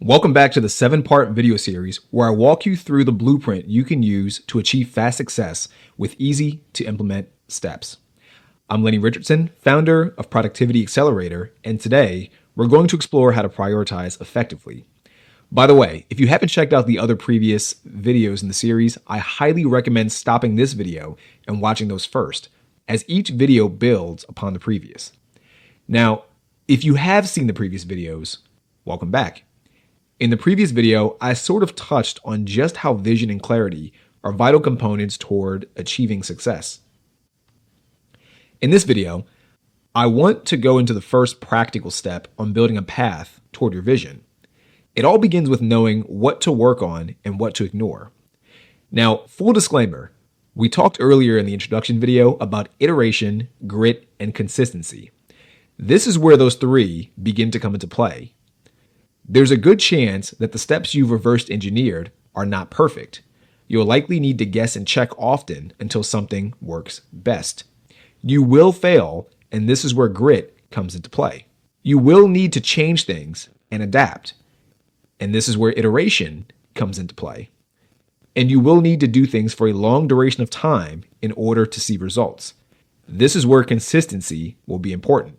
Welcome back to the 7-part video series where I walk you through the blueprint you can use to achieve fast success with easy to implement steps. I'm Lenny Richardson, founder of Productivity Accelerator, and today we're going to explore how to prioritize effectively. By the way, if you haven't checked out the other previous videos in the series, I highly recommend stopping this video and watching those first, as each video builds upon the previous. Now, if you have seen the previous videos, welcome back. In the previous video, I sort of touched on just how vision and clarity are vital components toward achieving success. In this video, I want to go into the first practical step on building a path toward your vision. It all begins with knowing what to work on and what to ignore. Now, full disclaimer, we talked earlier in the introduction video about iteration, grit, and consistency. This is where those three begin to come into play. There's a good chance that the steps you've reverse engineered are not perfect. You'll likely need to guess and check often until something works best. You will fail, and this is where grit comes into play. You will need to change things and adapt, and this is where iteration comes into play. And you will need to do things for a long duration of time in order to see results. This is where consistency will be important.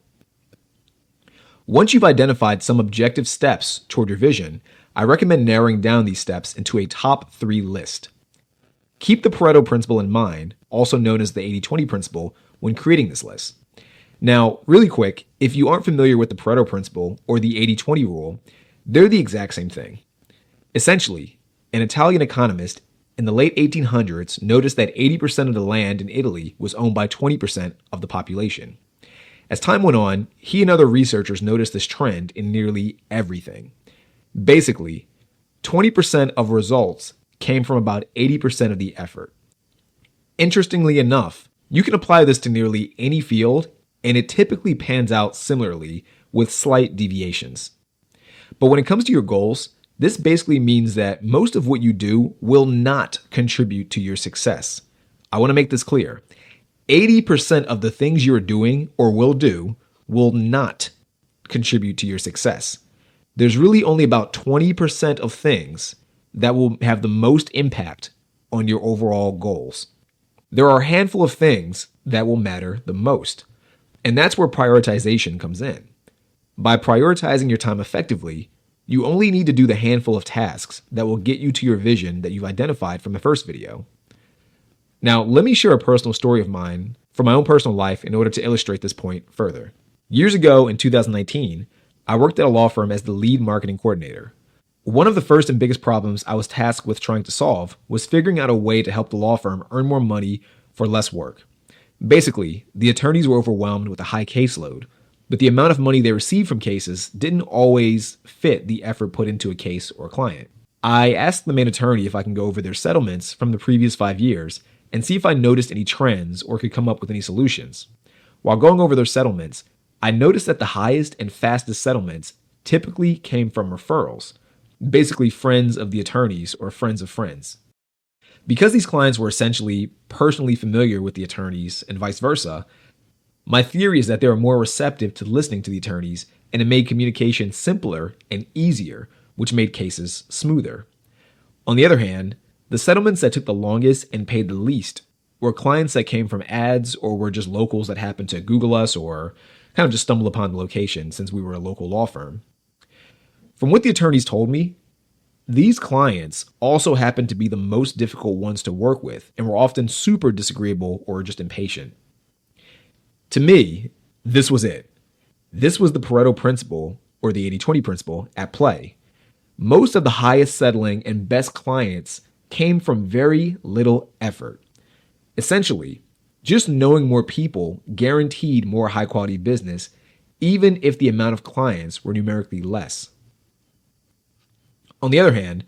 Once you've identified some objective steps toward your vision, I recommend narrowing down these steps into a top 3 list. Keep the Pareto principle in mind, also known as the 80-20 principle, when creating this list. Now, really quick, if you aren't familiar with the Pareto principle or the 80-20 rule, they're the exact same thing. Essentially, an Italian economist in the late 1800s noticed that 80% of the land in Italy was owned by 20% of the population. As time went on, he and other researchers noticed this trend in nearly everything. Basically, 20% of results came from about 80% of the effort. Interestingly enough, you can apply this to nearly any field, and it typically pans out similarly with slight deviations. But when it comes to your goals, this basically means that most of what you do will not contribute to your success. I want to make this clear. 80% of the things you're doing or will do will not contribute to your success. There's really only about 20% of things that will have the most impact on your overall goals. There are a handful of things that will matter the most, and that's where prioritization comes in. By prioritizing your time effectively, you only need to do the handful of tasks that will get you to your vision that you've identified from the first video. Now, let me share a personal story of mine from my own personal life in order to illustrate this point further. Years ago, in 2019, I worked at a law firm as the lead marketing coordinator. One of the first and biggest problems I was tasked with trying to solve was figuring out a way to help the law firm earn more money for less work. Basically, the attorneys were overwhelmed with a high caseload, but the amount of money they received from cases didn't always fit the effort put into a case or client. I asked the main attorney if I can go over their settlements from the previous 5 years and see if I noticed any trends or could come up with any solutions. While going over their settlements, I noticed that the highest and fastest settlements typically came from referrals, basically friends of the attorneys or friends of friends. Because these clients were essentially personally familiar with the attorneys and vice versa, my theory is that they were more receptive to listening to the attorneys, and it made communication simpler and easier, which made cases smoother. On the other hand, the settlements that took the longest and paid the least were clients that came from ads or were just locals that happened to Google us or kind of just stumbled upon the location since we were a local law firm. From what the attorneys told me, these clients also happened to be the most difficult ones to work with and were often super disagreeable or just impatient. To me, this was it. This was the Pareto principle or the 80-20 principle at play. Most of the highest settling and best clients came from very little effort. Essentially, just knowing more people guaranteed more high quality business, even if the amount of clients were numerically less. On the other hand,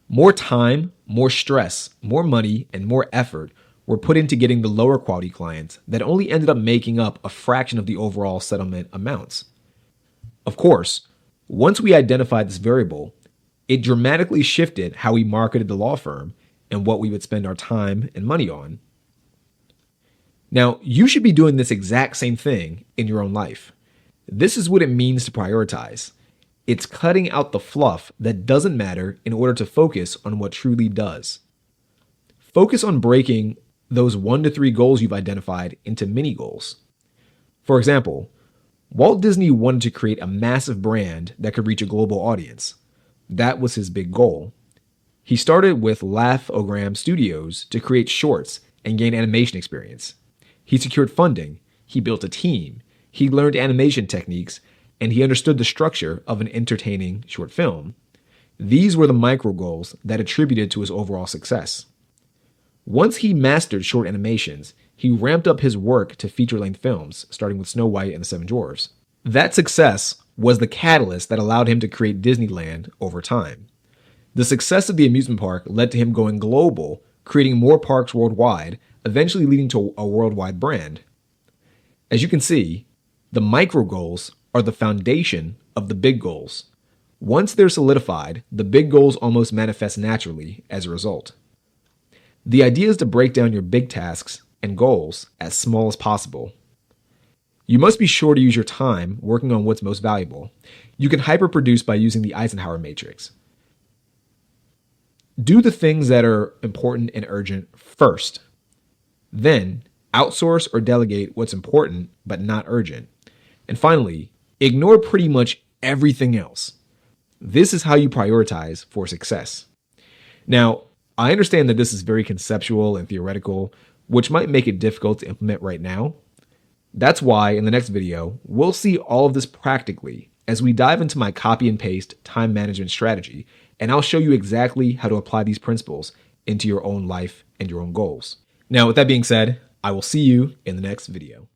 more time, more stress, more money, and more effort were put into getting the lower quality clients that only ended up making up a fraction of the overall settlement amounts. Of course, once we identified this variable, it dramatically shifted how we marketed the law firm and what we would spend our time and money on. Now, you should be doing this exact same thing in your own life. This is what it means to prioritize. It's cutting out the fluff that doesn't matter in order to focus on what truly does. Focus on breaking those 1 to 3 goals you've identified into mini goals. For example, Walt Disney wanted to create a massive brand that could reach a global audience. That was his big goal. He started with Laugh-O-Gram Studios to create shorts and gain animation experience. He secured funding, he built a team, he learned animation techniques, and he understood the structure of an entertaining short film. These were the micro goals that attributed to his overall success. Once he mastered short animations, he ramped up his work to feature-length films, starting with Snow White and the Seven Dwarfs. That success was the catalyst that allowed him to create Disneyland over time. The success of the amusement park led to him going global, creating more parks worldwide, eventually leading to a worldwide brand. As you can see, the micro goals are the foundation of the big goals. Once they're solidified, the big goals almost manifest naturally as a result. The idea is to break down your big tasks and goals as small as possible. You must be sure to use your time working on what's most valuable. You can hyperproduce by using the Eisenhower matrix. Do the things that are important and urgent first. Then, outsource or delegate what's important but not urgent. And finally, ignore pretty much everything else. This is how you prioritize for success. Now, I understand that this is very conceptual and theoretical, which might make it difficult to implement right now. That's why in the next video, we'll see all of this practically as we dive into my copy and paste time management strategy, and I'll show you exactly how to apply these principles into your own life and your own goals. Now, with that being said, I will see you in the next video.